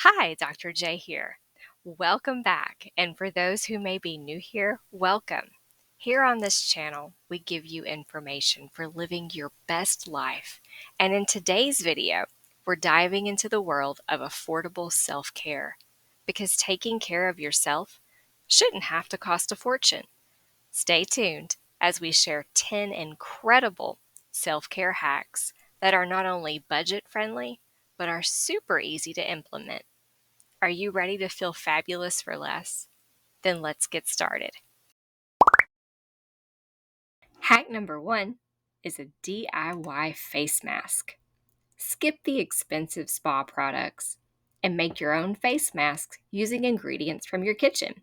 Hi, Dr. J here. Welcome back, and for those who may be new here, welcome. Here on this channel, we give you information for living your best life, and in today's video, we're diving into the world of affordable self-care, because taking care of yourself shouldn't have to cost a fortune. Stay tuned as we share 10 incredible self-care hacks that are not only budget-friendly, but are super easy to implement. Are you ready to feel fabulous for less? Then let's get started. Hack number 1 is a DIY face mask. Skip the expensive spa products and make your own face masks using ingredients from your kitchen.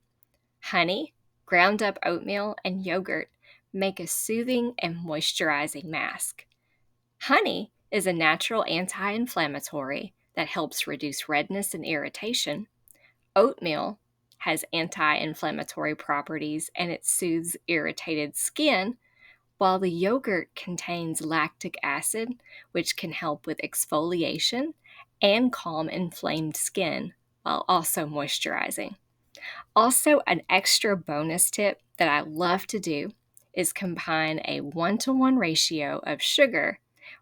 Honey, ground up oatmeal, and yogurt make a soothing and moisturizing mask. Honey is a natural anti-inflammatory that helps reduce redness and irritation. Oatmeal has anti-inflammatory properties and it soothes irritated skin, while the yogurt contains lactic acid, which can help with exfoliation and calm inflamed skin while also moisturizing. Also, an extra bonus tip that I love to do is combine a 1-to-1 ratio of sugar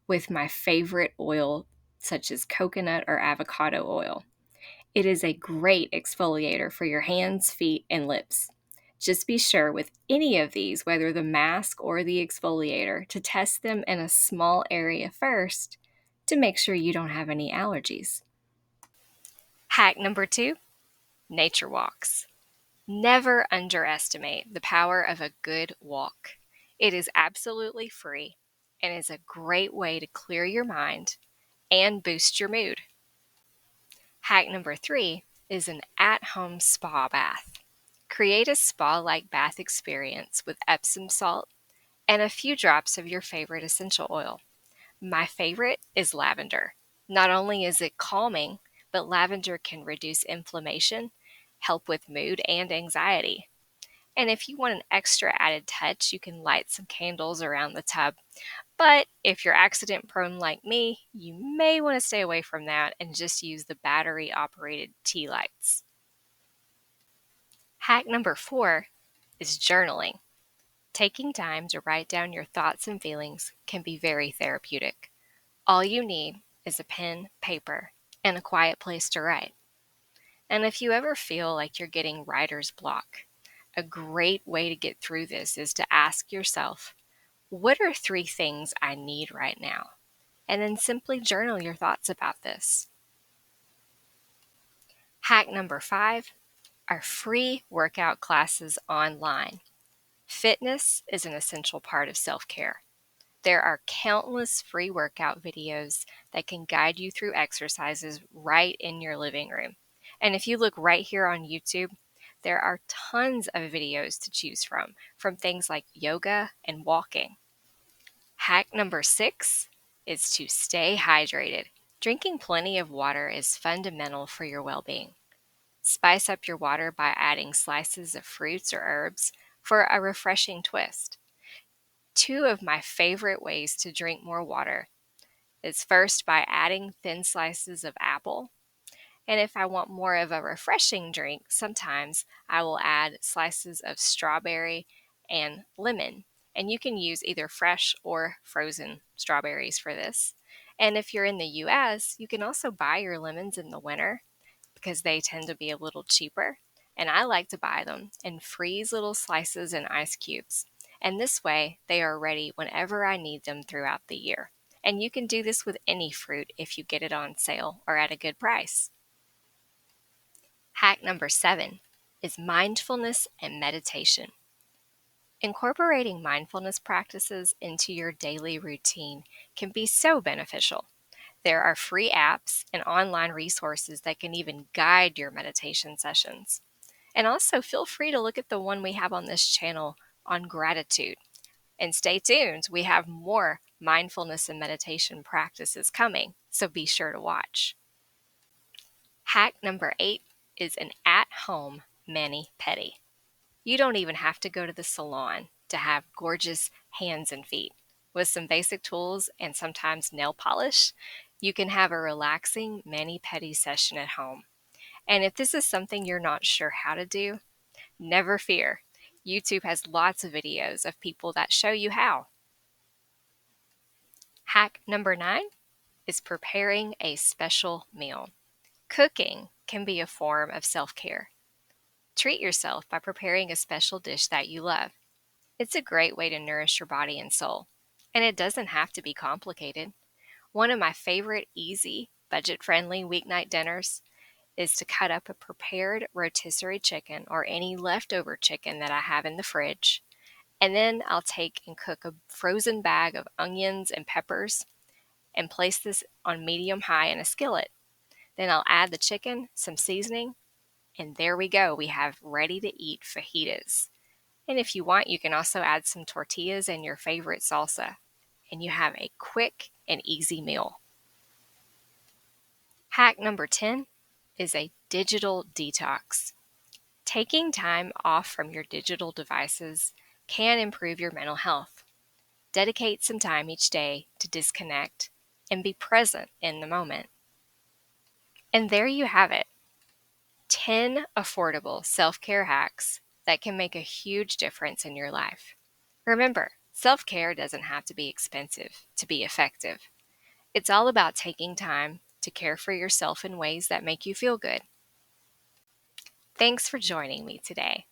with my favorite oil, such as coconut or avocado oil. It is a great exfoliator for your hands, feet, and lips. Just be sure with any of these, whether the mask or the exfoliator, to test them in a small area first to make sure you don't have any allergies. Hack number 2, nature walks. Never underestimate the power of a good walk. It is absolutely free and is a great way to clear your mind and boost your mood. Hack number 3 is an at-home spa bath. Create a spa-like bath experience with Epsom salt and a few drops of your favorite essential oil. My favorite is lavender. Not only is it calming, but lavender can reduce inflammation, help with mood and anxiety. And if you want an extra added touch, you can light some candles around the tub. But if you're accident prone like me, you may want to stay away from that and just use the battery operated tea lights. Hack number 4 is journaling. Taking time to write down your thoughts and feelings can be very therapeutic. All you need is a pen, paper, and a quiet place to write. And if you ever feel like you're getting writer's block, a great way to get through this is to ask yourself, what are 3 things I need right now? And then simply journal your thoughts about this. Hack number 5 are free workout classes online. Fitness is an essential part of self-care. There are countless free workout videos that can guide you through exercises right in your living room. And if you look right here on YouTube, there are tons of videos to choose from things like yoga and walking. Hack number 6 is to stay hydrated. Drinking plenty of water is fundamental for your well-being. Spice up your water by adding slices of fruits or herbs for a refreshing twist. 2 of my favorite ways to drink more water is first by adding thin slices of apple. And if I want more of a refreshing drink, sometimes I will add slices of strawberry and lemon. And you can use either fresh or frozen strawberries for this. And if you're in the US, you can also buy your lemons in the winter because they tend to be a little cheaper. And I like to buy them and freeze little slices in ice cubes. And this way, they are ready whenever I need them throughout the year. And you can do this with any fruit if you get it on sale or at a good price. Hack number 7 is mindfulness and meditation. Incorporating mindfulness practices into your daily routine can be so beneficial. There are free apps and online resources that can even guide your meditation sessions. And also feel free to look at the one we have on this channel on gratitude. And stay tuned, we have more mindfulness and meditation practices coming, so be sure to watch. Hack number 8 is an at-home mani-pedi. You don't even have to go to the salon to have gorgeous hands and feet. With some basic tools and sometimes nail polish, you can have a relaxing mani-pedi session at home. And if this is something you're not sure how to do, never fear. YouTube has lots of videos of people that show you how. Hack number 9 is preparing a special meal. Cooking can be a form of self-care. Treat yourself by preparing a special dish that you love. It's a great way to nourish your body and soul, and it doesn't have to be complicated. One of my favorite easy, budget-friendly weeknight dinners is to cut up a prepared rotisserie chicken or any leftover chicken that I have in the fridge, and then I'll take and cook a frozen bag of onions and peppers and place this on medium high in a skillet. Then I'll add the chicken, some seasoning, and there we go. We have ready to eat fajitas. And if you want, you can also add some tortillas and your favorite salsa, and you have a quick and easy meal. Hack number 10 is a digital detox. Taking time off from your digital devices can improve your mental health. Dedicate some time each day to disconnect and be present in the moment. And there you have it, 10 affordable self-care hacks that can make a huge difference in your life. Remember, self-care doesn't have to be expensive to be effective. It's all about taking time to care for yourself in ways that make you feel good. Thanks for joining me today.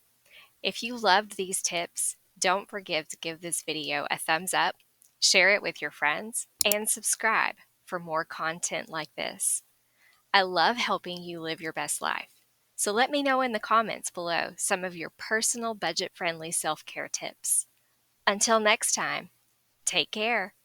If you loved these tips, don't forget to give this video a thumbs up, share it with your friends, and subscribe for more content like this. I love helping you live your best life. So let me know in the comments below some of your personal budget-friendly self-care tips. Until next time, take care.